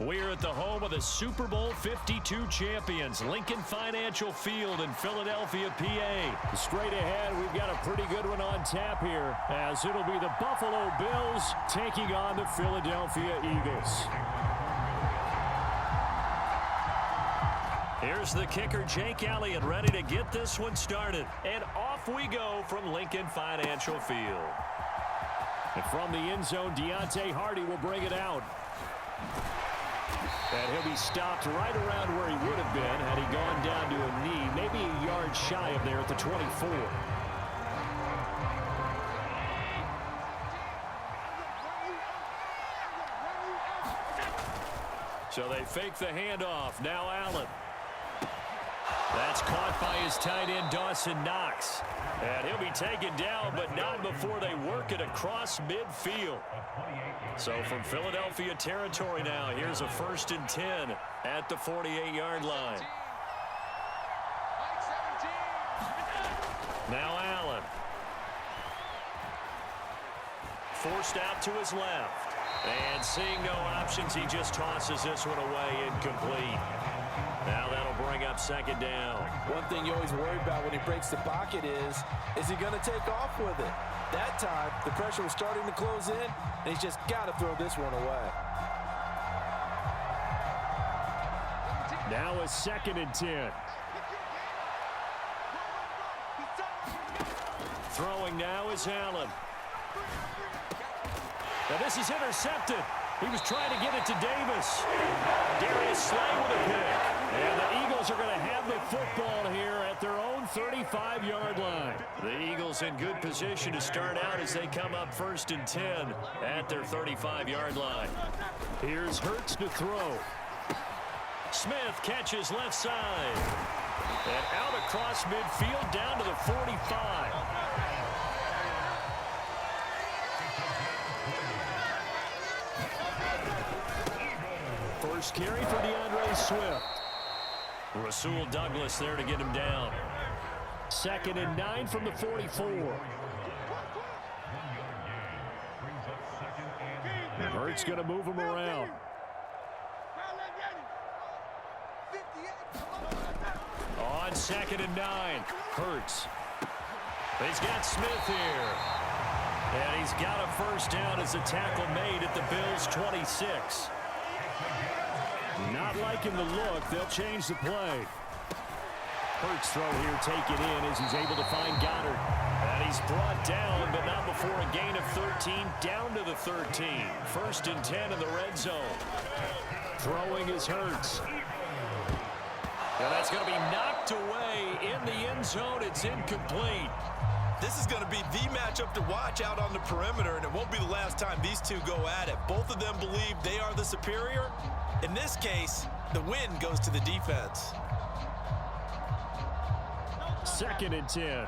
We're at the home of the Super Bowl 52 champions, Lincoln Financial Field in Philadelphia, PA. Straight ahead, we've got a pretty good one on tap here, as it'll be the Buffalo Bills taking on the Philadelphia Eagles. Here's the kicker, Jake Elliott, ready to get this one started. And off we go from Lincoln Financial Field. And from the end zone, Deontay Hardy will bring it out. And he'll be stopped right around where he would have been had he gone down to a knee, maybe a yard shy of there at the 24. So they fake the handoff. Now Allen. That's caught by his tight end, Dawson Knox. And he'll be taken down, but not before they work it across midfield. So from Philadelphia territory now, here's a 1st and 10 at the 48-yard line. Now Allen. Forced out to his left. And seeing no options, he just tosses this one away, incomplete. Now that'll bring up 2nd down. One thing you always worry about when he breaks the pocket is he going to take off with it? That time, the pressure was starting to close in, and he's just got to throw this one away. Now a 2nd and 10. Throwing now is Allen. Now this is intercepted. He was trying to get it to Davis. Darius Slay with a pick. And the Eagles are going to have the football here at their own 35-yard line. The Eagles in good position to start out as they come up 1st and 10 at their 35-yard line. Here's Hurts to throw. Smith catches left side. And out across midfield down to the 45. First carry for DeAndre Swift. Rasul Douglas there to get him down. 2nd and 9 from the 44. Hurts going to move him around. On 2nd and 9, Hurts. He's got Smith here. And he's got a 1st down as a tackle made at the Bills' 26. Not liking the look. They'll change the play. Hurts throw here taken in as he's able to find Goddard. And he's brought down, but not before a gain of 13, down to the 13. 1st and 10 in the red zone. Throwing is Hurts. And that's going to be knocked away in the end zone. It's incomplete. This is going to be the matchup to watch out on the perimeter, and it won't be the last time these two go at it. Both of them believe they are the superior. In this case, the win goes to the defense. 2nd and 10.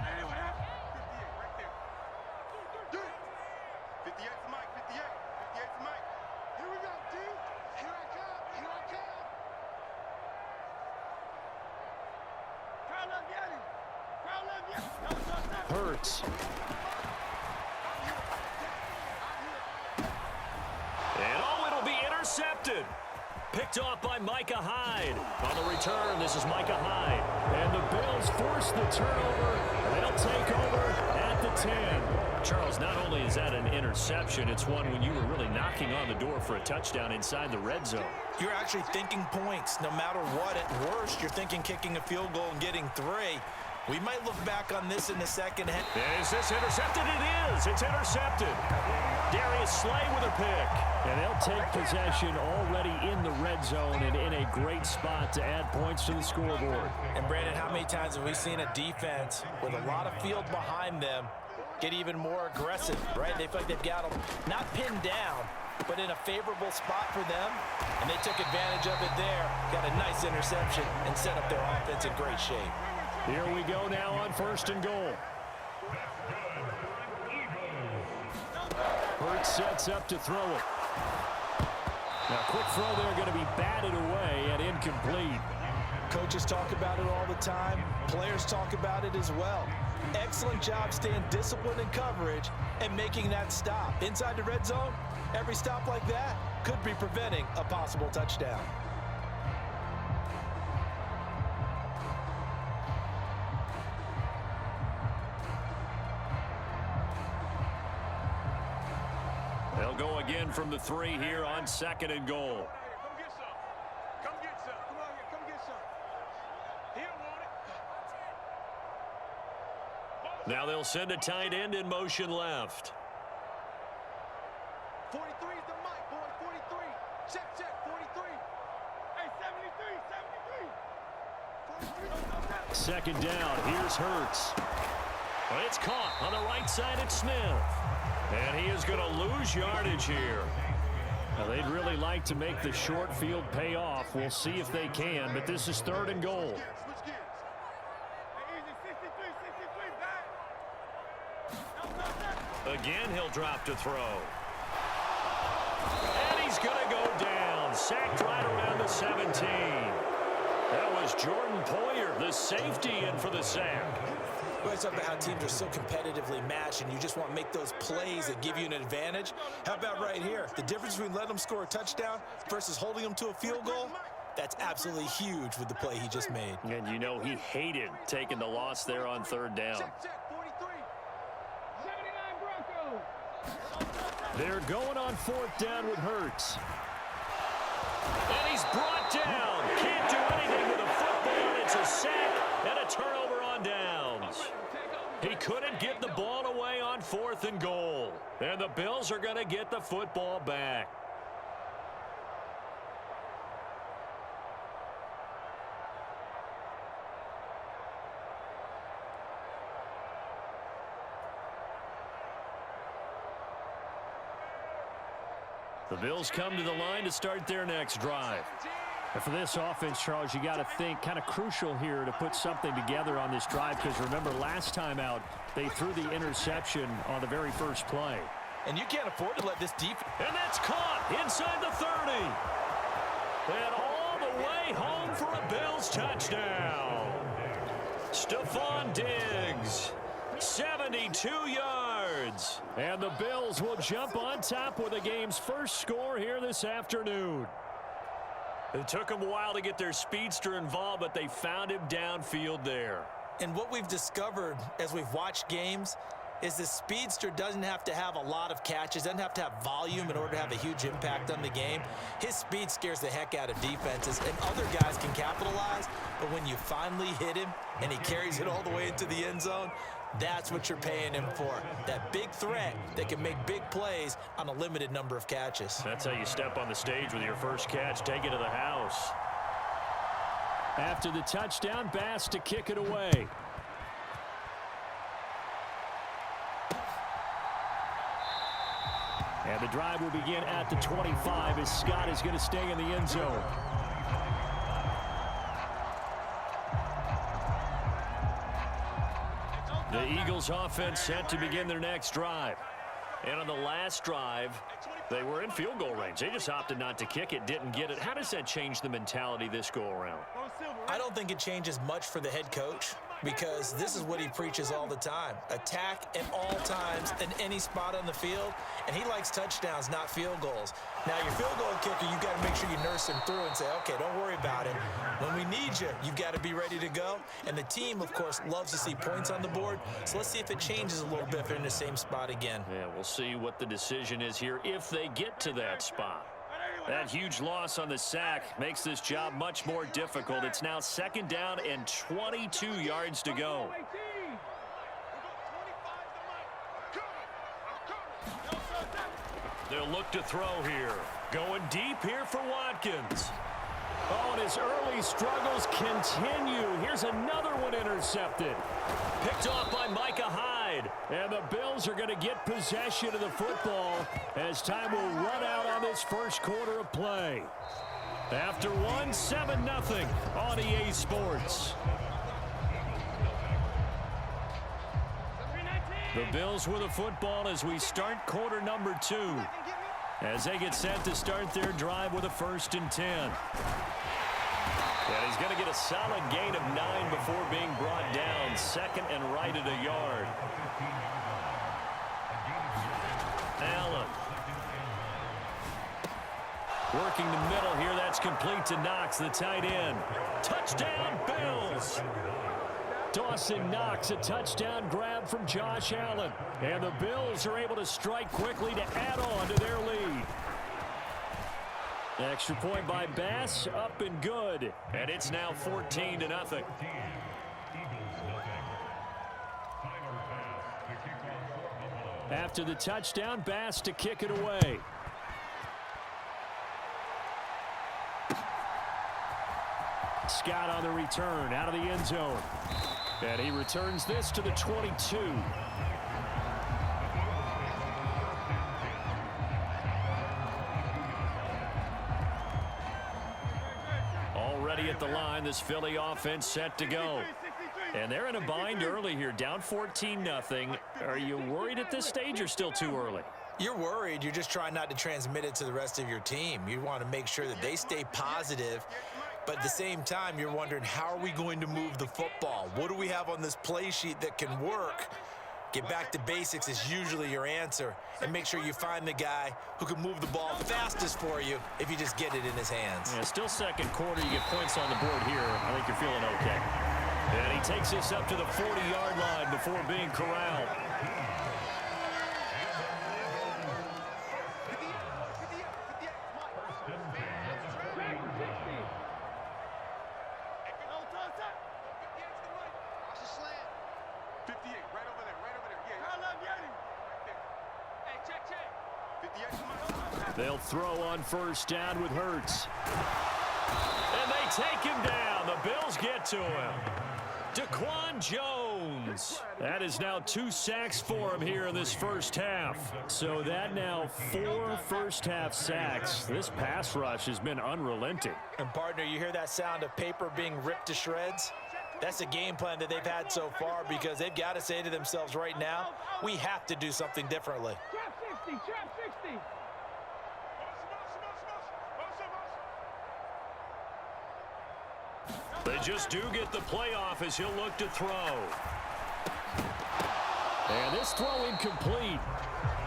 Hurts. And it'll be intercepted. Picked off by Micah Hyde. On the return, this is Micah Hyde. And the Bills force the turnover. They'll take over at the 10. Charles, not only is that an interception, it's one when you were really knocking on the door for a touchdown inside the red zone. You're actually thinking points no matter what. At worst, you're thinking kicking a field goal and getting 3. We might look back on this in the second half. Is this intercepted? It is. It's intercepted. Darius Slay with a pick. And they'll take possession already in the red zone and in a great spot to add points to the scoreboard. And, Brandon, how many times have we seen a defense with a lot of field behind them get even more aggressive, right? They feel like they've got them not pinned down, but in a favorable spot for them, and they took advantage of it there, got a nice interception, and set up their offense in great shape. Here we go now on 1st and goal. Hurts sets up to throw it. Now, quick throw there going to be batted away and incomplete. Coaches talk about it all the time. Players talk about it as well. Excellent job staying disciplined in coverage and making that stop. Inside the red zone, every stop like that could be preventing a possible touchdown. They'll go again from the 3 here on 2nd and goal. Now they'll send a tight end in motion left. 43 is the mic, boy. 43. Check, 43. Hey, 73. 2nd down. Here's Hurts. Well, it's caught on the right side at Smith. And he is going to lose yardage here. Now, they'd really like to make the short field pay off. We'll see if they can, but this is 3rd and goal. Again, he'll drop to throw. And he's going to go down. Sacked right around the 17. That was Jordan Poyer, the safety, in for the sack. We always talk about how teams are so competitively matched and you just want to make those plays that give you an advantage. How about right here? The difference between letting them score a touchdown versus holding them to a field goal, that's absolutely huge with the play he just made. And you know he hated taking the loss there on 3rd down. They're going on 4th down with Hurts. And he's brought down. Can't do anything with a football. It's a sack and a turnover on downs. He couldn't get the ball away on 4th and goal. And the Bills are going to get the football back. The Bills come to the line to start their next drive. And for this offense, Charles, you got to think kind of crucial here to put something together on this drive, because remember last time out they threw the interception on the very first play. And you can't afford to let this deep. And that's caught inside the 30. And all the way home for a Bills touchdown. Stephon Diggs. 72 yards. And the Bills will jump on top with the game's first score here this afternoon. It took them a while to get their speedster involved, but they found him downfield there. And what we've discovered as we've watched games is the speedster doesn't have to have a lot of catches, doesn't have to have volume in order to have a huge impact on the game. His speed scares the heck out of defenses, and other guys can capitalize, but when you finally hit him and he carries it all the way into the end zone, that's what you're paying him for. That big threat that can make big plays on a limited number of catches. That's how you step on the stage with your first catch. Take it to the house. After the touchdown, Bass to kick it away. And the drive will begin at the 25 as Scott is going to stay in the end zone. The Eagles offense set to begin their next drive. And on the last drive, they were in field goal range. They just opted not to kick it, didn't get it. How does that change the mentality this go around? I don't think it changes much for the head coach, because this is what he preaches all the time. Attack at all times in any spot on the field, and he likes touchdowns, not field goals. Now, your field goal kicker, you've got to make sure you nurse him through and say, okay, don't worry about it. When we need you, you've got to be ready to go. And the team, of course, loves to see points on the board, so let's see if it changes a little bit if they're in the same spot again. Yeah, we'll see what the decision is here if they get to that spot. That huge loss on the sack makes this job much more difficult. It's now 2nd down and 22 yards to go. They'll look to throw here. Going deep here for Watkins. Oh, and his early struggles continue. Here's another one intercepted. Picked off by Micah Hyde. And the Bills are going to get possession of the football as time will run out on this first quarter of play. After 7-0 on EA Sports. The Bills with the football as we start quarter number 2. As they get set to start their drive with a 1st and 10. And he's going to get a solid gain of 9 before being brought down. Second and right at a yard. Allen. Working the middle here. That's complete to Knox, the tight end. Touchdown, Bills. Dawson Knox, a touchdown grab from Josh Allen. And the Bills are able to strike quickly to add on to their lead. Extra point by Bass, up and good. And it's now 14-0. After the touchdown, Bass to kick it away. Scott on the return, out of the end zone. And he returns this to the 22. Already at the line, this Philly offense set to go. And they're in a bind early here, down 14-0. Are you worried at this stage or still too early? You're worried. You're just trying not to transmit it to the rest of your team. You want to make sure that they stay positive. But at the same time, you're wondering, how are we going to move the football? What do we have on this play sheet that can work? Get back to basics is usually your answer. And make sure you find the guy who can move the ball fastest for you if you just get it in his hands. Yeah, still second quarter. You get points on the board here. I think you're feeling okay. And he takes this up to the 40-yard line before being corralled. They'll throw on first down with Hurts. And they take him down. The Bills get to him. Daquan Jones. That is now 2 sacks for him here in this first half. So that now 4 first-half sacks. This pass rush has been unrelenting. And, partner, you hear that sound of paper being ripped to shreds? That's the game plan that they've had so far, because they've got to say to themselves right now, we have to do something differently. Trap 60, trap 60. They just do get the playoff as he'll look to throw. And this throw incomplete.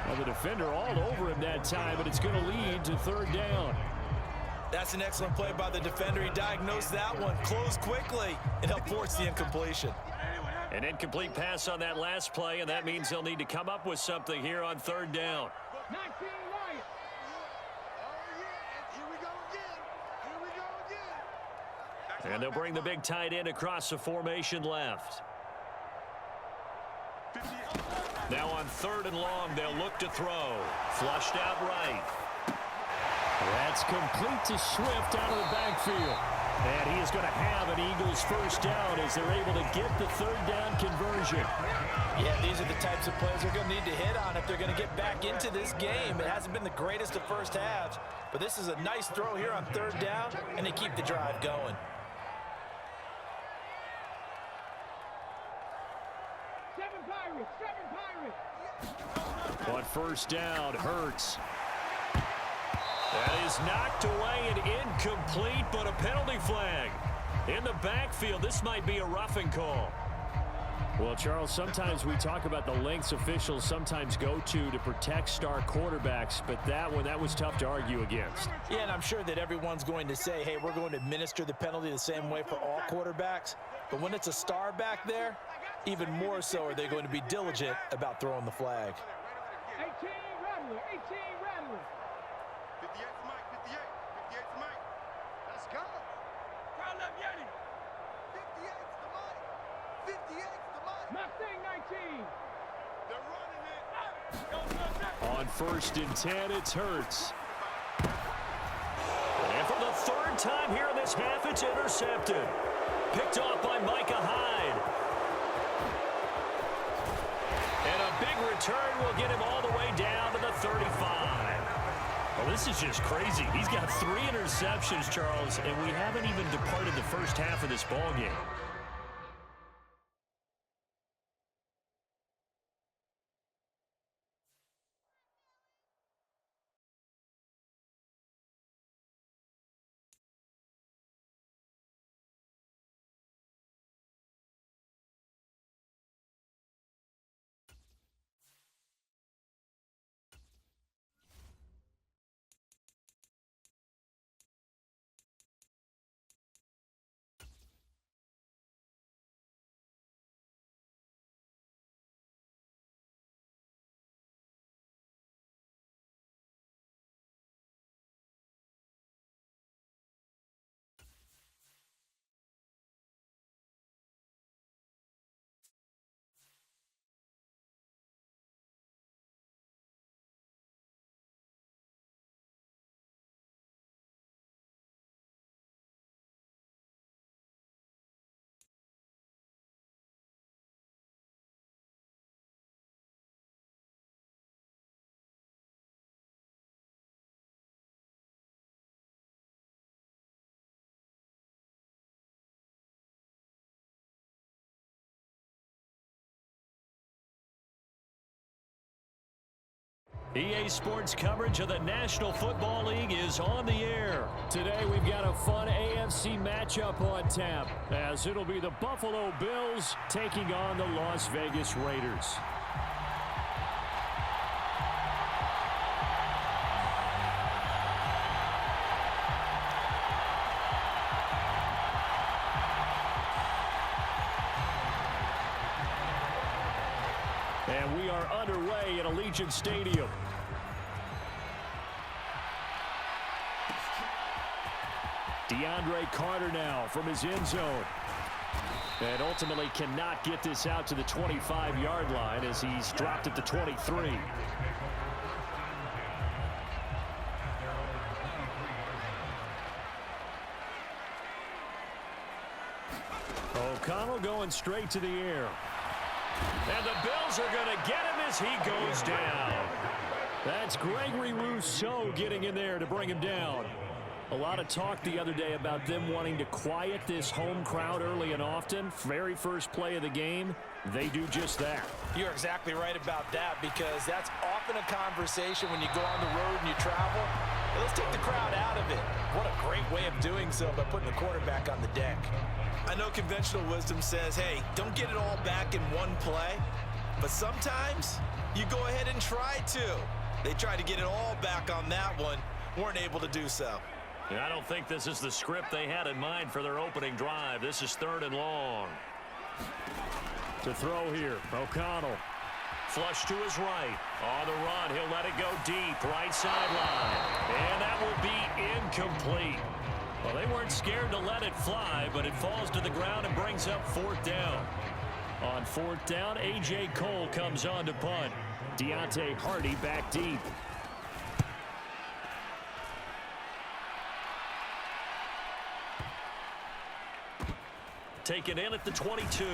Well, the defender all over him that time, but it's going to lead to third down. That's an excellent play by the defender. He diagnosed that one, closed quickly, and helped force the incompletion. An incomplete pass on that last play, and that means they'll need to come up with something here on third down. 19 Lions. Oh, yeah. Here we go again. Here we go again. And they'll bring the big tight end across the formation left. Now on third and long, they'll look to throw. Flushed out right. That's complete to Swift out of the backfield. And he is going to have an Eagles first down as they're able to get the third down conversion. Yeah, these are the types of plays they're going to need to hit on if they're going to get back into this game. It hasn't been the greatest of first halves, but this is a nice throw here on third down, and they keep the drive going. Seven Pirates. On first down, Hurts. That is knocked away and incomplete, but a penalty flag. In the backfield, this might be a roughing call. Well, Charles, sometimes we talk about the lengths officials sometimes go to protect star quarterbacks, but that was tough to argue against. Yeah, and I'm sure that everyone's going to say, hey, we're going to administer the penalty the same way for all quarterbacks. But when it's a star back there, even more so are they going to be diligent about throwing the flag. 18 Rattler. 18 Rattler. 58 for Mike, 58. 58 for Mike. Let's go. Crowd left Yeti. 58 for Mike. 58 for Mike. Mustang 19. They're running it. On first and 10, it's Hurts. And for the third time here in this half, it's intercepted. Picked off by Micah Hyde. And a big return will get him all the way down to the 35. Well, this is just crazy. He's got 3 interceptions, Charles, and we haven't even departed the first half of this ballgame. EA Sports coverage of the National Football League is on the air. Today we've got a fun AFC matchup on tap, as it'll be the Buffalo Bills taking on the Las Vegas Raiders. And we are underway at Allegiant Stadium. DeAndre Carter now from his end zone. And ultimately cannot get this out to the 25-yard line as he's dropped at the 23. O'Connell going straight to the air. And the Bills are going to get him as he goes down. That's Gregory Rousseau getting in there to bring him down. A lot of talk the other day about them wanting to quiet this home crowd early and often. Very first play of the game, they do just that. You're exactly right about that, because that's often a conversation when you go on the road and you travel. Hey, let's take the crowd out of it. What a great way of doing so by putting the quarterback on the deck. I know conventional wisdom says, hey, don't get it all back in one play. But sometimes you go ahead and try to. They tried to get it all back on that one. Weren't able to do so. I don't think this is the script they had in mind for their opening drive. This is 3rd and long. To throw here, O'Connell. Flush to his right. On the run, he'll let it go deep. Right sideline. And that will be incomplete. Well, they weren't scared to let it fly, but it falls to the ground and brings up 4th down. On 4th down, A.J. Cole comes on to punt. Deontay Hardy back deep. Taken in at the 22.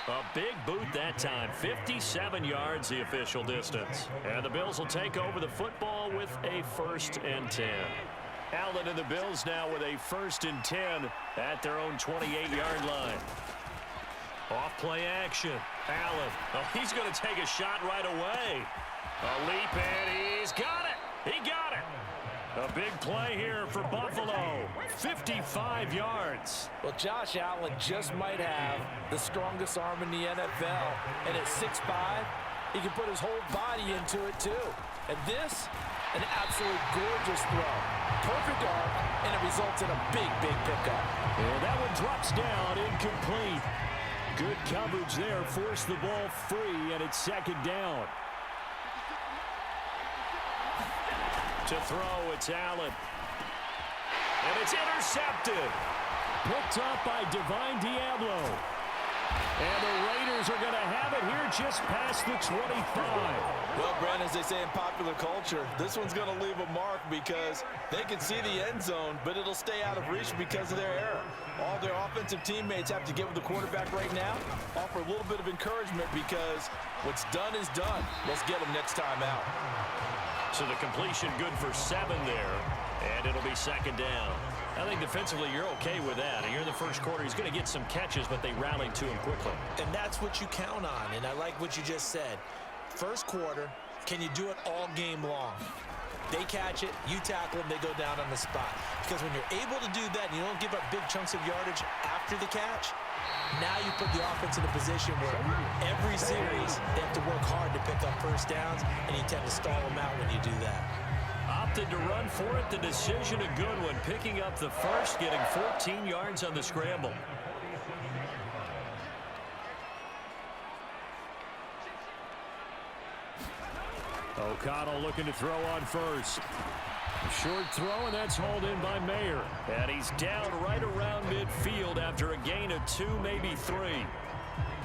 A big boot that time. 57 yards the official distance. And the Bills will take over the football with a 1st and 10. Allen and the Bills now with a 1st and 10 at their own 28-yard line. Off play action. Allen. Oh, he's going to take a shot right away. A leap, and he's got it. He got it. A big play here for Buffalo. 55 yards. Well, Josh Allen just might have the strongest arm in the NFL. And at 6'5", he can put his whole body into it, too. And this, an absolute gorgeous throw. Perfect arm, and it results in a big, big pickup. And that one drops down, incomplete. Good coverage there, forced the ball free, and it's 2nd down. To throw, it's Allen. And it's intercepted. Picked up by Divine Diablo. And the Raiders are going to have it here just past the 25. Well, Brent, as they say in popular culture, this one's going to leave a mark because they can see the end zone, but it'll stay out of reach because of their error. All their offensive teammates have to get with the quarterback right now, offer a little bit of encouragement because what's done is done. Let's get them next time out. So the completion good for 7 there, and it'll be 2nd down. I think defensively you're okay with that. And you're in the first quarter. He's going to get some catches, but they rallied to him quickly. And that's what you count on, and I like what you just said. First quarter, can you do it all game long? They catch it, you tackle them, they go down on the spot. Because when you're able to do that and you don't give up big chunks of yardage after the catch, now you put the offense in a position where every series they have to work hard to pick up 1st downs, and you tend to stall them out when you do that. Opted to run for it. The decision a good one. Picking up the 1st, getting 14 yards on the scramble. O'Connell looking to throw on 1st. Short throw, and that's hauled in by Mayer. And he's down right around midfield after a gain of 2, maybe 3.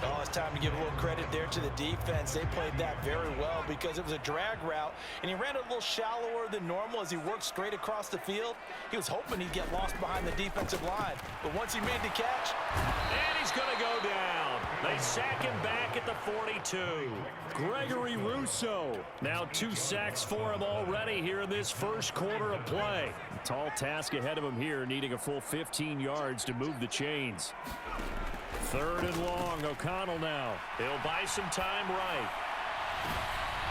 Oh, it's time to give a little credit there to the defense. They played that very well because it was a drag route, and he ran it a little shallower than normal as he worked straight across the field. He was hoping he'd get lost behind the defensive line, but once he made the catch, and he's going to go down. They sack him back at the 42. Gregory Rousseau. Now 2 sacks for him already here in this first quarter of play. A tall task ahead of him here, needing a full 15 yards to move the chains. 3rd and long. O'Connell now. He'll buy some time right.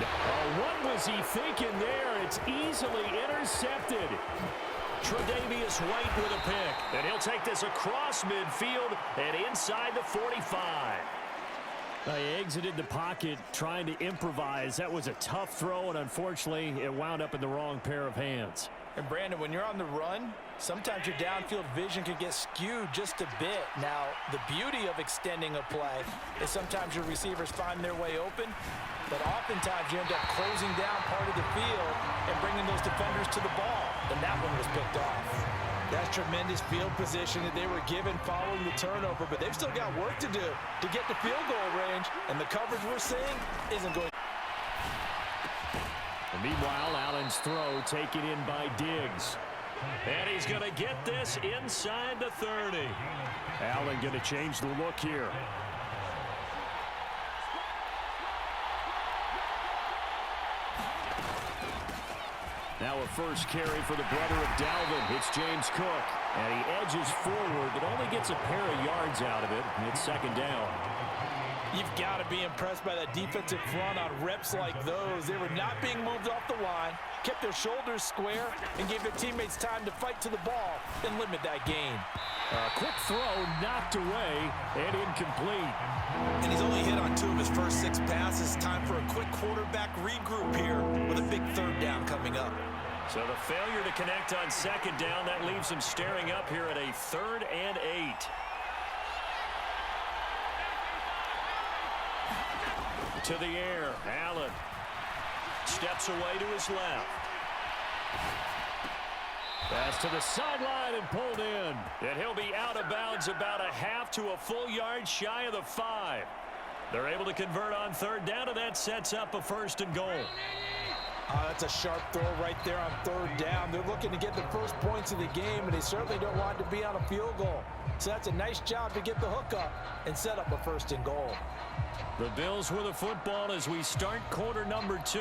Oh, what was he thinking there? It's easily intercepted. Tre'Davious White with a pick. And he'll take this across midfield and inside the 45. He exited the pocket trying to improvise. That was a tough throw, and unfortunately, it wound up in the wrong pair of hands. And Brandon, when you're on the run, sometimes your downfield vision can get skewed just a bit. Now, the beauty of extending a play is sometimes your receivers find their way open, but oftentimes you end up closing down part of the field and bringing those defenders to the ball. And that one was picked off. That's tremendous field position that they were given following the turnover, but they've still got work to do to get to field goal range, and the coverage we're seeing isn't going. And meanwhile, Allen's throw taken in by Diggs. And he's going to get this inside the 30. Allen going to change the look here. Now a first carry for the brother of Dalvin. It's James Cook. And he edges forward, but only gets a pair of yards out of it. And it's second down. You've got to be impressed by that defensive front on reps like those. They were not being moved off the line, kept their shoulders square, and gave their teammates time to fight to the ball and limit that gain. A quick throw knocked away and incomplete. And he's only hit on 2 of his first 6 passes. Time for a quick quarterback regroup here with a big third down coming up. So the failure to connect on second down, that leaves him staring up here at a 3rd and 8. To the air, Allen steps away to his left. Pass to the sideline and pulled in. And he'll be out of bounds about a half to a full yard shy of the 5. They're able to convert on 3rd down, and that sets up a 1st and goal. That's a sharp throw right there on 3rd down. They're looking to get the first points of the game, and they certainly don't want to be on a field goal. So that's a nice job to get the hook up and set up a 1st and goal. The Bills with the football as we start quarter number 2,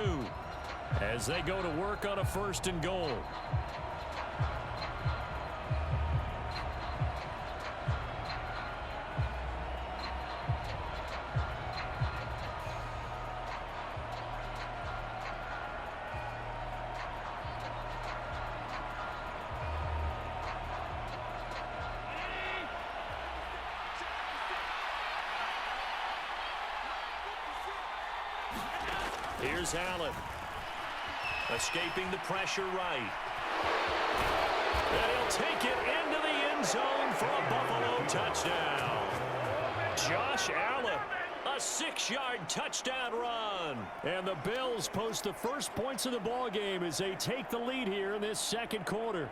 as they go to work on a 1st and goal. Here's Allen. Escaping the pressure right. And he'll take it into the end zone for a Buffalo touchdown. Josh Allen, a 6-yard touchdown run. And the Bills post the first points of the ball game as they take the lead here in this second quarter.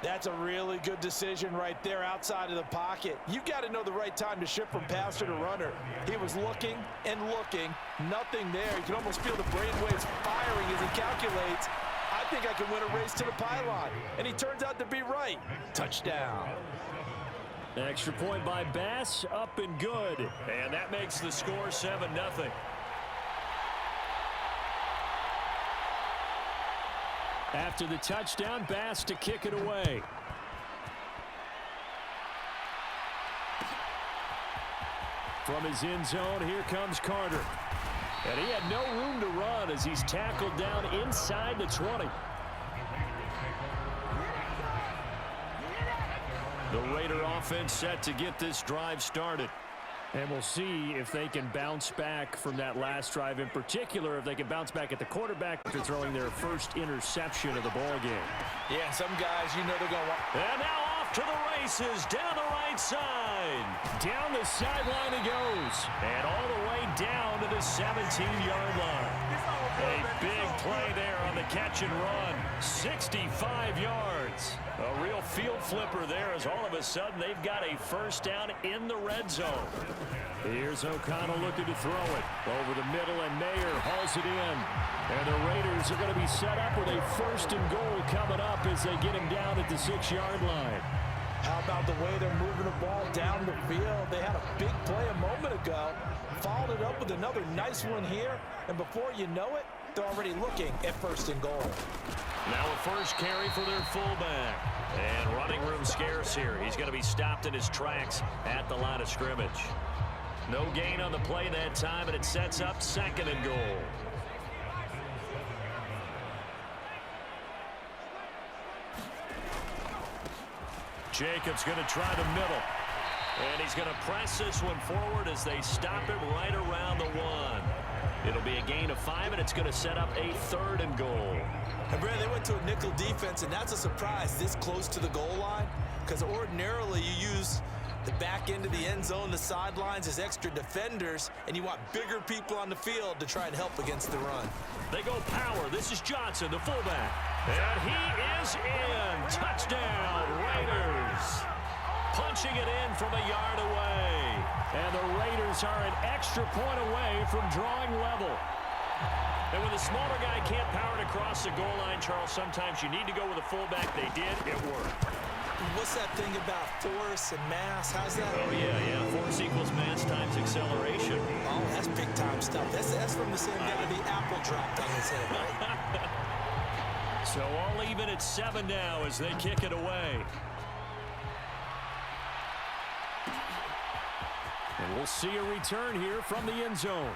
That's a really good decision right there outside of the pocket. You've got to know the right time to shift from passer to runner. He was looking and looking, nothing there. You can almost feel the brainwaves firing as he calculates, I think I can win a race to the pylon. And he turns out to be right. Touchdown. Extra point by Bass, up and good. And that makes the score 7-0. After the touchdown, Bass to kick it away. From his end zone, here comes Carter. And he had no room to run as he's tackled down inside the 20. The Raider offense set to get this drive started. And we'll see if they can bounce back from that last drive, in particular if they can bounce back at the quarterback after throwing their first interception of the ball game. Yeah, some guys, you know they're going to want. And now off to the races, down the right side. Down the sideline he goes. And all the way down to the 17-yard line. A big play there on the catch and run. 65 yards. A real field flipper there as all of a sudden they've got a first down in the red zone. Here's O'Connell looking to throw it. Over the middle, and Mayer hauls it in. And the Raiders are going to be set up with a 1st and goal coming up as they get him down at the 6-yard line. How about the way they're moving the ball down the field? They had a big play a moment ago. Followed it up with another nice one here. And before you know it, they're already looking at 1st and goal. Now a first carry for their fullback. And running room scarce here. He's going to be stopped in his tracks at the line of scrimmage. No gain on the play that time, and it sets up 2nd and goal. Jacobs going to try the middle. And he's going to press this one forward as they stop it right around the 1. It'll be a gain of 5, and it's going to set up a 3rd and goal. And Brad, they went to a nickel defense, and that's a surprise this close to the goal line, because ordinarily you use the back end of the end zone, the sidelines as extra defenders, and you want bigger people on the field to try and help against the run. They go power. This is Johnson, the fullback. And he is in. Touchdown, Raiders. Punching it in from a yard away. And the Raiders are an extra point away from drawing level. And when the smaller guy can't power it across the goal line, Charles, sometimes you need to go with a fullback. They did. It worked. What's that thing about force and mass? How's that? Oh, yeah. Force equals mass times acceleration. Oh, that's big-time stuff. That's from the same guy the apple dropped on his head, right? So all even at 7 now as they kick it away. And we'll see a return here from the end zone.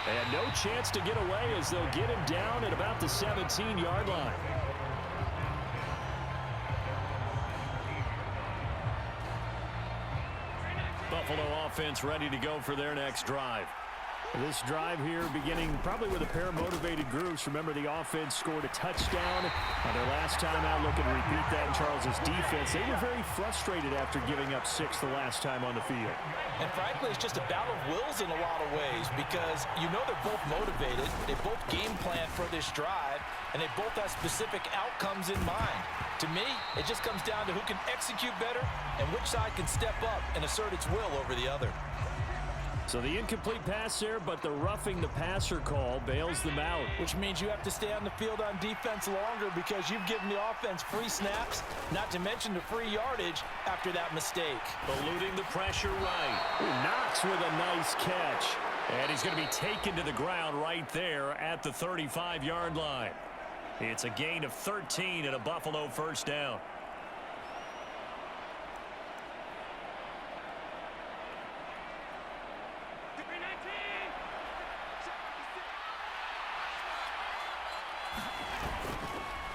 And no chance to get away as they'll get him down at about the 17-yard line. Buffalo offense ready to go for their next drive. This drive here beginning probably with a pair of motivated groups. Remember, the offense scored a touchdown on their last time out. Looking to repeat that in Charles's defense. They were very frustrated after giving up 6 the last time on the field. And frankly, it's just a battle of wills in a lot of ways because you know they're both motivated. They both game plan for this drive, and they both have specific outcomes in mind. To me, it just comes down to who can execute better and which side can step up and assert its will over the other. So the incomplete pass there, but the roughing the passer call bails them out. Which means you have to stay on the field on defense longer because you've given the offense free snaps, not to mention the free yardage after that mistake. Eluding the pressure right. Knox with a nice catch. And he's going to be taken to the ground right there at the 35-yard line. It's a gain of 13 and a Buffalo first down.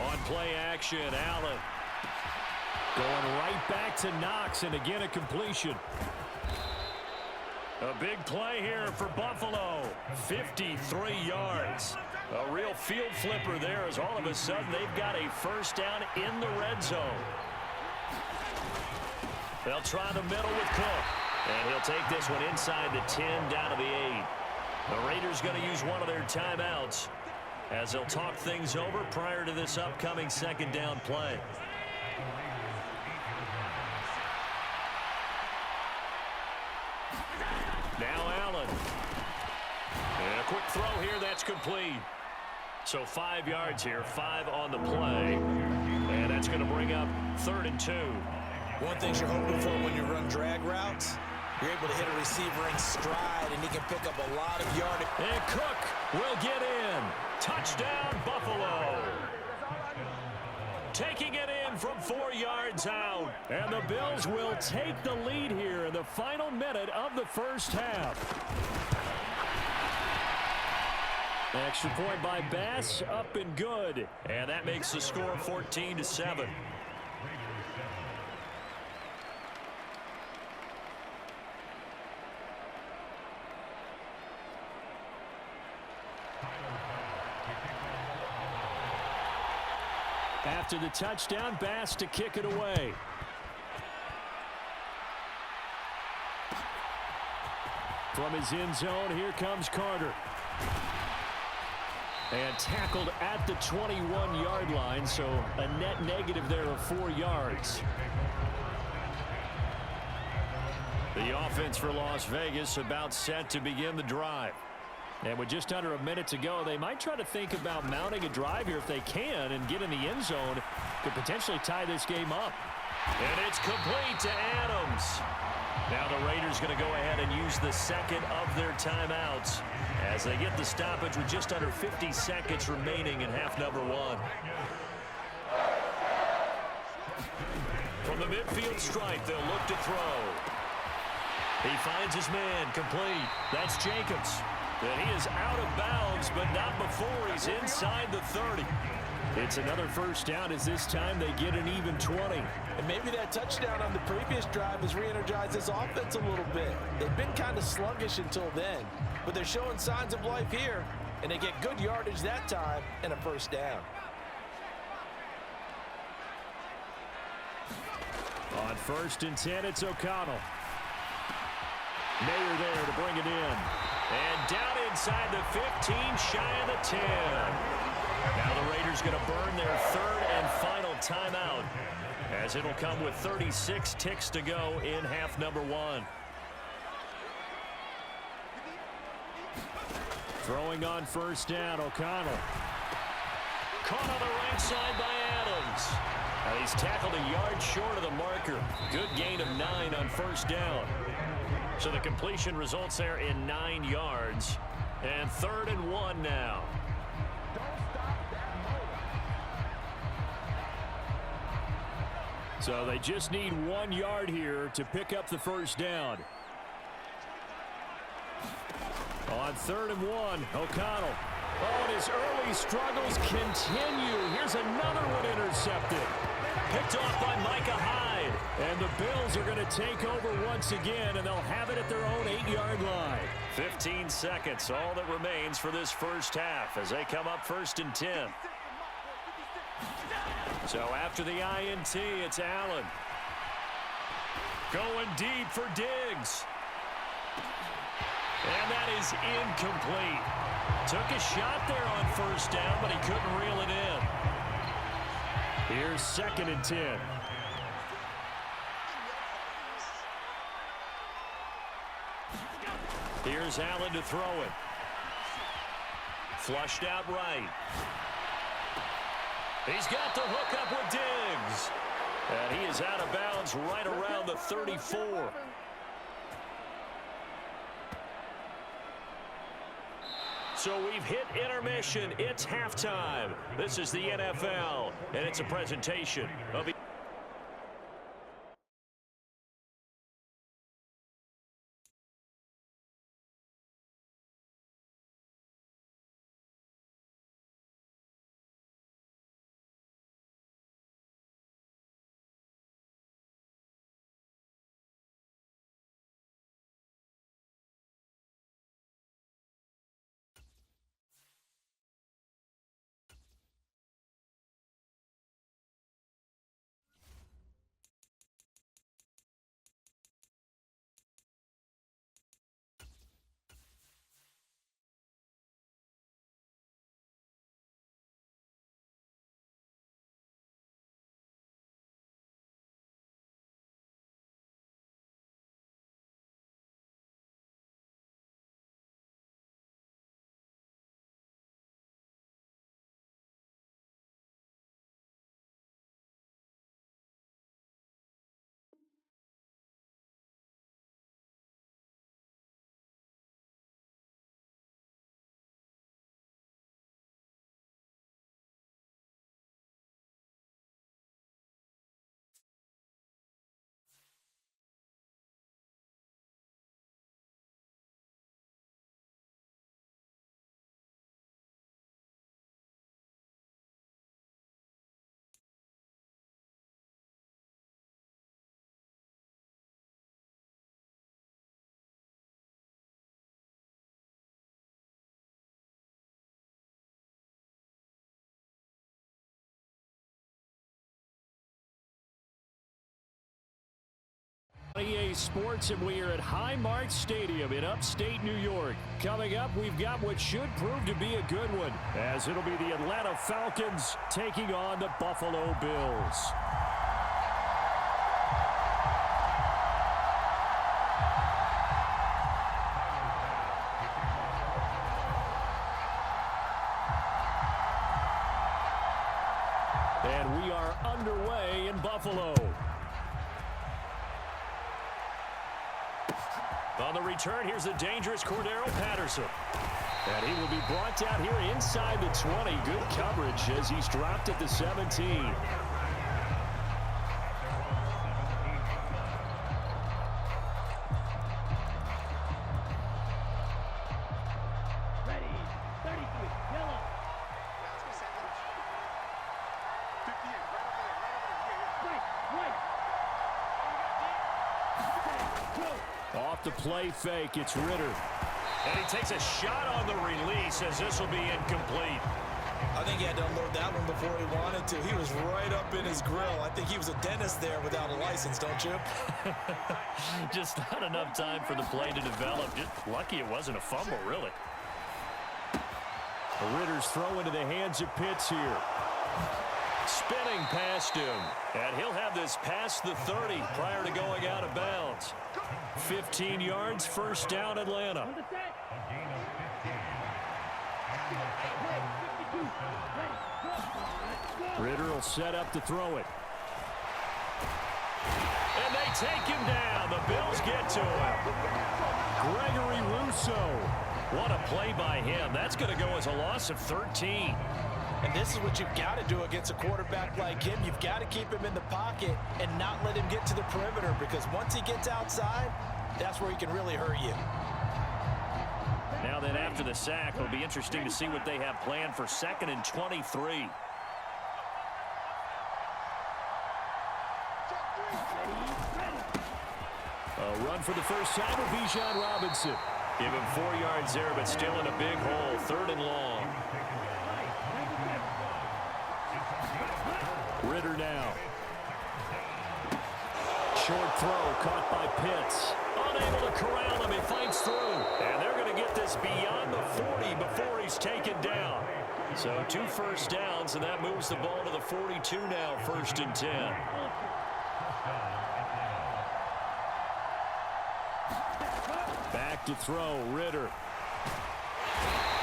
On play action, Allen going right back to Knox, and again a completion. A big play here for Buffalo. 53 yards. A real field flipper there as all of a sudden they've got a first down in the red zone. They'll try the middle with Cook. And he'll take this one inside the 10 down to the 8. The Raiders going to use one of their timeouts as they'll talk things over prior to this upcoming second down play. Now Allen. And a quick throw here, that's complete. So 5 yards here, 5 on the play. And that's going to bring up 3rd and 2. One thing you're hoping for when you run drag routes, you're able to hit a receiver in stride, and he can pick up a lot of yardage. And Cook will get in. Touchdown, Buffalo. Taking it in from 4 yards out. And the Bills will take the lead here in the final minute of the first half. Extra point by Bass, up and good. And that makes the score 14-7. After the touchdown, Bass to kick it away. From his end zone, here comes Carter. And tackled at the 21-yard line, so a net negative there of 4 yards. The offense for Las Vegas about set to begin the drive. And with just under a minute to go, they might try to think about mounting a drive here if they can and get in the end zone. Could potentially tie this game up. And it's complete to Adams. Now the Raiders going to go ahead and use the second of their timeouts as they get the stoppage with just under 50 seconds remaining in half number 1. From the midfield stripe, they'll look to throw. He finds his man, complete. That's Jacobs. And he is out of bounds, but not before he's inside the 30. It's another first down as this time they get an even 20. And maybe that touchdown on the previous drive has re-energized this offense a little bit. They've been kind of sluggish until then, but they're showing signs of life here, and they get good yardage that time and a first down. On 1st and 10, it's O'Connell. Mayer there to bring it in. And down inside the 15, shy of the 10. Now the Raiders going to burn their 3rd and final timeout, as it'll come with 36 ticks to go in half number 1. Throwing on 1st down, O'Connell. Caught on the right side by Adams. Now he's tackled a yard short of the marker. Good gain of 9 on 1st down. So the completion results there in 9 yards. And 3rd and 1 now. So they just need 1 yard here to pick up the first down. On 3rd and 1, O'Connell. Oh, and his early struggles continue. Here's another one intercepted. Picked off by Micah Hyde. And the Bills are going to take over once again, and they'll have it at their own 8-yard line. 15 seconds, all that remains for this first half as they come up 1st and 10. So after the INT, it's Allen. Going deep for Diggs. And that is incomplete. Took a shot there on 1st down, but he couldn't reel it in. Here's 2nd and 10. Here's Allen to throw it. Flushed out right. He's got the hook up with Diggs. And he is out of bounds right around the 34. So we've hit intermission. It's halftime. This is the NFL, and it's a presentation of... EA Sports, and we are at Highmark Stadium in upstate New York. Coming up, we've got what should prove to be a good one, as it'll be the Atlanta Falcons taking on the Buffalo Bills. And we are underway in Buffalo. On the return, here's the dangerous Cordero Patterson. And he will be brought down here inside the 20. Good coverage as he's dropped at the 17. the play fake. It's Ritter. And he takes a shot on the release as this will be incomplete. I think he had to unload that one before he wanted to. He was right up in his grill. I think he was a dentist there without a license, don't you? Just not enough time for the play to develop. Just lucky it wasn't a fumble, really. The Ritter's throw into the hands of Pitts here. Spinning past him. And he'll have this past the 30 prior to going out of bounds. 15 yards, first down, Atlanta. Ritter will set up to throw it. And they take him down. The Bills get to him. Gregory Rousseau. What a play by him. That's going to go as a loss of 13. And this is what you've got to do against a quarterback like him. You've got to keep him in the pocket and not let him get to the perimeter, because once he gets outside, that's where he can really hurt you. Now then, after the sack, it'll be interesting to see what they have planned for 2nd and 23. A run for the first time with Bijan Robinson. Give him 4 yards there, but still in a big hole. 3rd and long. Ritter now. Short throw caught by Pitts. Unable to corral him. He fights through. And they're going to get this beyond the 40 before he's taken down. So 2 first downs, and that moves the ball to the 42 now, 1st and 10. Back to throw, Ritter.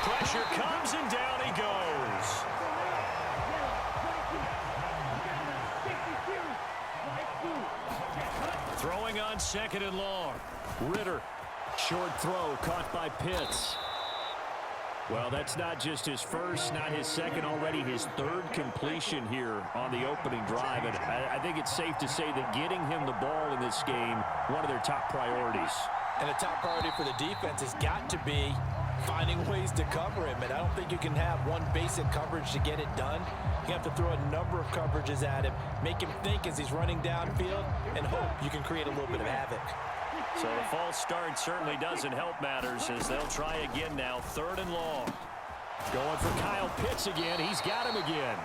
Pressure comes, and down he goes. Throwing on 2nd and long. Ritter. Short throw caught by Pitts. Well, that's not just his first, not his second, already his 3rd completion here on the opening drive. And I think it's safe to say that getting him the ball in this game, one of their top priorities. And the top priority for the defense has got to be finding ways to cover him. And I don't think you can have one basic coverage to get it done. You have to throw a number of coverages at him, make him think as he's running downfield, and hope you can create a little bit of havoc. So the false start certainly doesn't help matters as they'll try again now, 3rd and long. Going for Kyle Pitts again. He's got him again.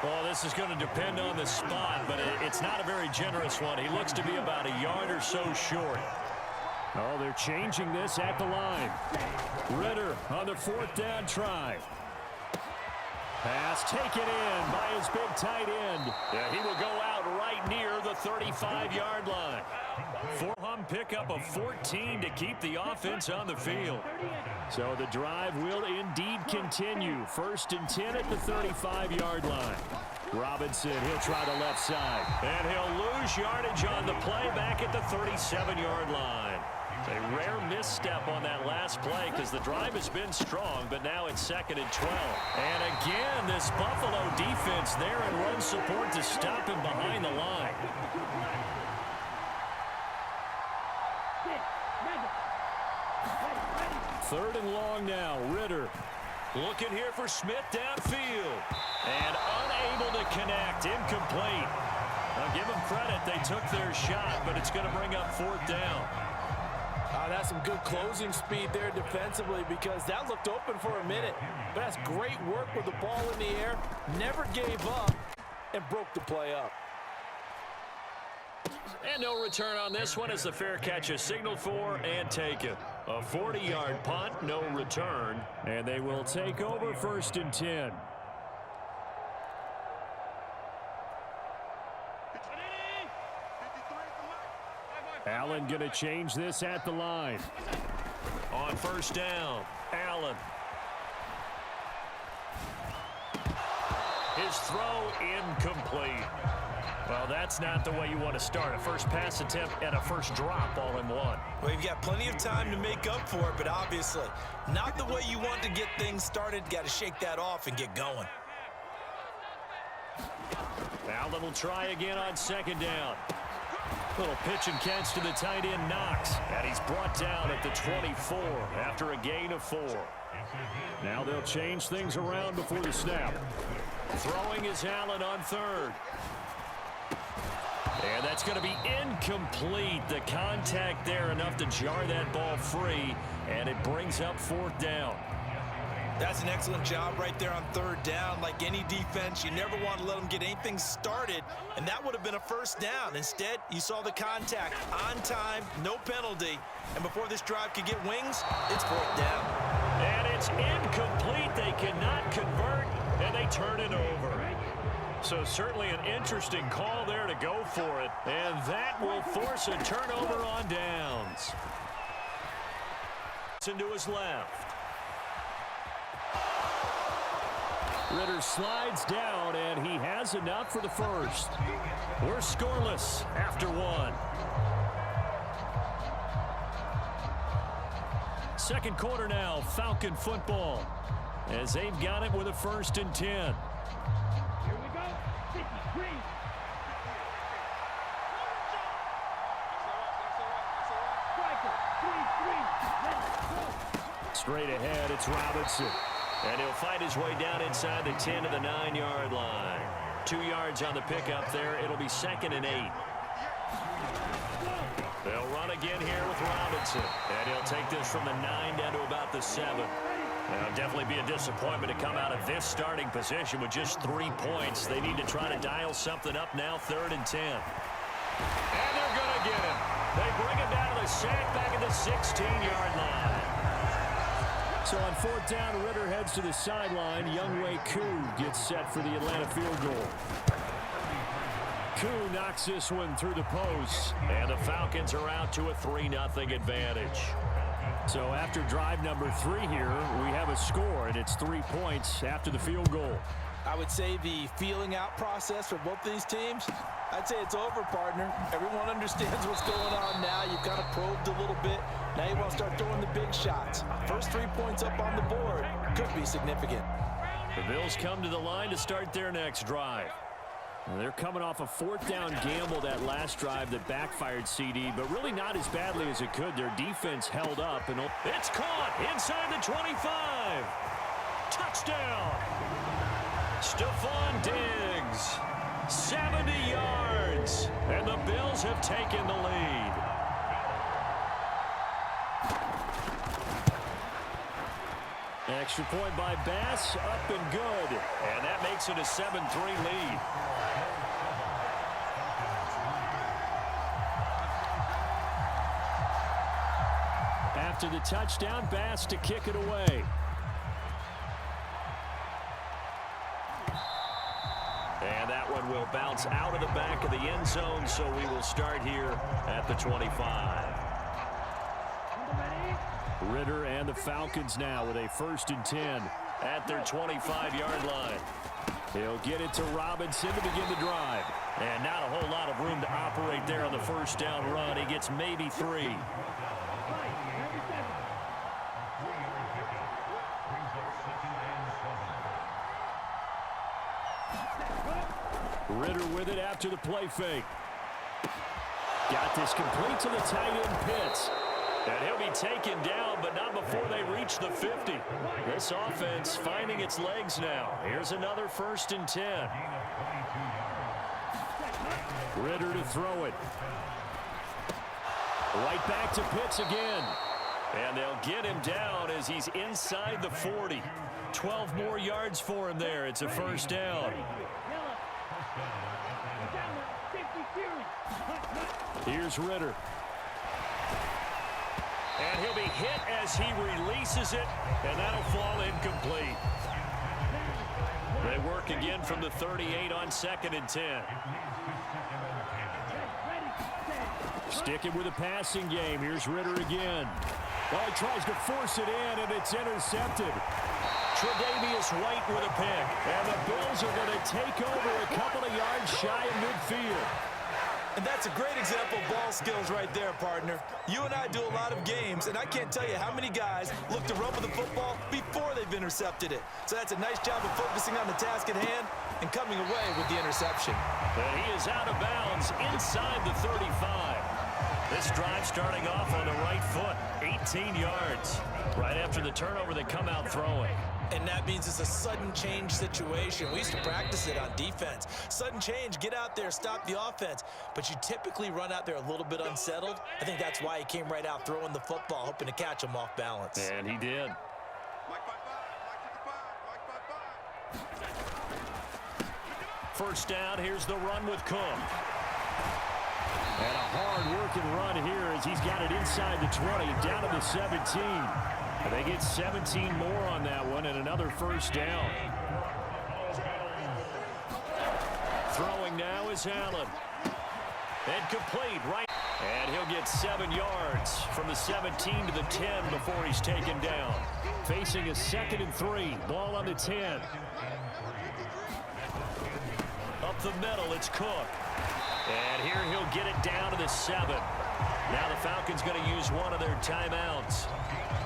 Well, this is going to depend on the spot, but it's not a very generous one. He looks to be about a yard or so short. Oh, they're changing this at the line. Ritter on the 4th down try. Pass taken in by his big tight end. Yeah, he will go out right near the 35-yard line. For-hum pickup of 14 to keep the offense on the field. So the drive will indeed continue. 1st and 10 at the 35-yard line. Robinson, he'll try the left side. And he'll lose yardage on the play back at the 37-yard line. A rare misstep on that last play because the drive has been strong, but now it's 2nd and 12. And again, this Buffalo defense there in run support to stop him behind the line. Third and long now. Ritter looking here for Smith downfield. And unable to connect. Incomplete. Now give them credit. They took their shot, but it's going to bring up 4th down. That's some good closing speed there defensively, because that looked open for a minute. But that's great work with the ball in the air. Never gave up and broke the play up. And no return on this one as the fair catch is signaled for and taken. A 40-yard punt, no return. And they will take over 1st and 10. Allen going to change this at the line. On 1st down, Allen. His throw incomplete. Well, that's not the way you want to start. A first pass attempt and a first drop all in one. Well, you've got plenty of time to make up for it, but obviously not the way you want to get things started. Got to shake that off and get going. Allen will try again on 2nd down. Little pitch and catch to the tight end, Knox. And he's brought down at the 24 after a gain of 4. Now they'll change things around before the snap. Throwing is Allen on 3rd. And that's going to be incomplete. The contact there enough to jar that ball free, and it brings up 4th down. That's an excellent job right there on 3rd down. Like any defense, you never want to let them get anything started, and that would have been a 1st down. Instead, you saw the contact on time, no penalty, and before this drive could get wings, it's 4th down. And it's incomplete. They cannot convert, and they turn it over. So certainly an interesting call there to go for it, and that will force a turnover on downs. Into his left. Ritter slides down, and he has enough for the first. We're scoreless after 1. Second quarter now, Falcon football, as they've got it with a 1st and 10. Here we go. 53. Straight ahead, it's Robinson. And he'll fight his way down inside the 10 to the 9-yard line. 2 yards on the pickup there. It'll be 2nd and 8. They'll run again here with Robinson. And he'll take this from the 9 down to about the 7. It'll definitely be a disappointment to come out of this starting position with just 3 points. They need to try to dial something up now, 3rd and 10. And they're going to get him. They bring him down to the sack back at the 16-yard line. So on 4th down, Ritter heads to the sideline. Younghoe Koo gets set for the Atlanta field goal. Koo knocks this one through the post, and the Falcons are out to a 3-0 advantage. So after drive number 3 here, we have a score, and it's 3 points after the field goal. I would say the feeling out process for both of these teams, I'd say it's over, partner. Everyone understands what's going on now. You've kind of probed a little bit. Now you want to start throwing the big shots. First 3 points up on the board could be significant. The Bills come to the line to start their next drive. Well, they're coming off a 4th down gamble that last drive that backfired CD, but really not as badly as it could. Their defense held up. And it's caught inside the 25. Touchdown. Stephon Diggs, 70 yards, and the Bills have taken the lead. Extra point by Bass, up and good, and that makes it a 7-3 lead. After the touchdown, Bass to kick it away. And that one will bounce out of the back of the end zone, so we will start here at the 25. Ritter and the Falcons now with a 1st and 10 at their 25-yard line. He'll get it to Robinson to begin the drive. And not a whole lot of room to operate there on the 1st down run. He gets maybe 3. Ritter with it after the play fake. Got this complete to the tight end Pitts. And he'll be taken down, but not before they reach the 50. This offense finding its legs now. Here's another 1st and 10. Ritter to throw it. Right back to Pitts again. And they'll get him down as he's inside the 40. 12 more yards for him there. It's a 1st down. Here's Ritter. And he'll be hit as he releases it, and that'll fall incomplete. They work again from the 38 on 2nd and 10. Sticking with the passing game. Here's Ritter again. Oh, he tries to force it in, and it's intercepted. Tre'Davious White with a pick. And the Bills are going to take over a couple of yards shy of midfield. And that's a great example of ball skills right there, partner. You and I do a lot of games, and I can't tell you how many guys look to run with the football before they've intercepted it. So that's a nice job of focusing on the task at hand and coming away with the interception. And he is out of bounds inside the 35. This drive starting off on the right foot, 18 yards. Right after the turnover, they come out throwing. And that means it's a sudden change situation. We used to practice it on defense. Sudden change, get out there, stop the offense. But you typically run out there a little bit unsettled. I think that's why he came right out throwing the football, hoping to catch him off balance. And he did. Mike 5-5, Mike 55, Mike 5-5. First down, here's the run with Cook. And a hard-working run here as he's got it inside the 20, down to the 17. And they get 17 more on that one and another first down. Throwing now is Allen. And complete right. And he'll get 7 yards from the 17 to the 10 before he's taken down. Facing a 2nd and 3. Ball on the 10. Up the middle, it's Cook. And here he'll get it down to the 7. Now the Falcons going to use one of their timeouts.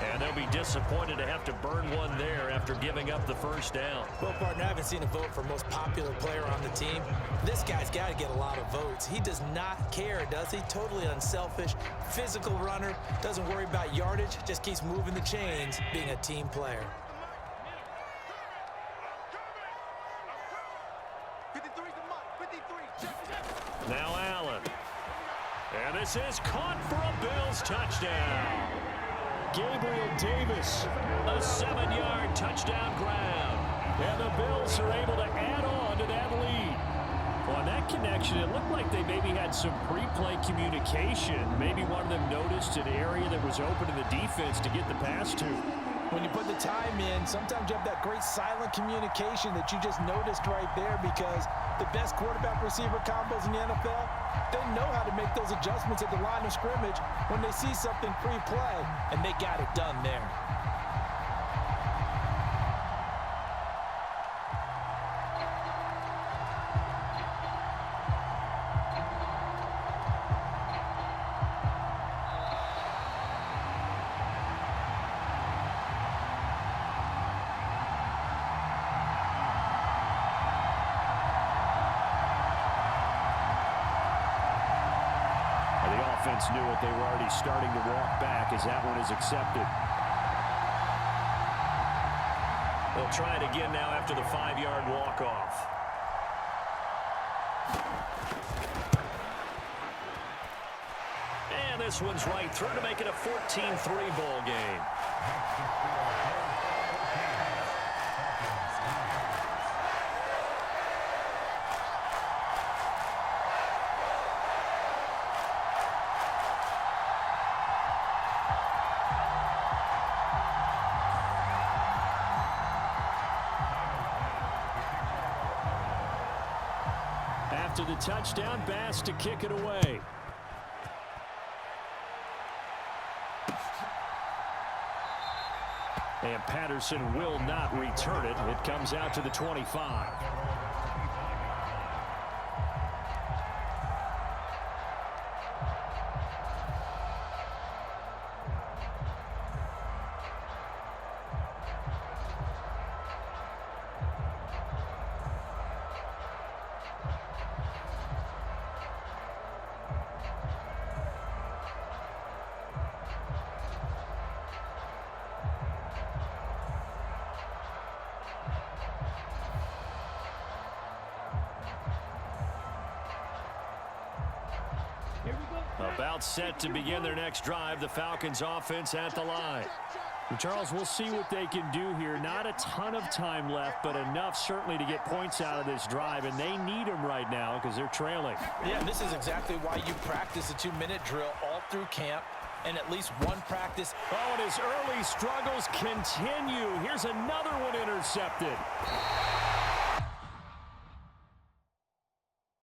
And they'll be disappointed to have to burn one there after giving up the first down. Well, partner, I haven't seen a vote for most popular player on the team. This guy's got to get a lot of votes. He does not care, does he? Totally unselfish, physical runner, doesn't worry about yardage, just keeps moving the chains, being a team player. 53's the Mike, 53. Now Allen. And this is caught for a Bills touchdown. Gabriel Davis, a 7-yard touchdown grab. And the Bills are able to add on to that lead. Well, on that connection, it looked like they maybe had some pre-play communication. Maybe one of them noticed an area that was open to the defense to get the pass to. When you put the time in, sometimes you have that great silent communication that you just noticed right there, because the best quarterback-receiver combos in the NFL, they know how to make those adjustments at the line of scrimmage when they see something pre-play, and they got it done there. Offense knew it. They were already starting to walk back as that one is accepted. They'll try it again now after the 5-yard walk-off. And this one's right through to make it a 14-3 ball game. After the touchdown, Bass to kick it away. And Patterson will not return it. It comes out to the 25. About set to begin their next drive, the Falcons offense at the line. Charles, we'll see what they can do here. Not a ton of time left, but enough certainly to get points out of this drive, and they need them right now because they're trailing. Yeah, this is exactly why you practice a 2-minute drill all through camp and at least one practice. Oh, and his early struggles continue. Here's another one intercepted.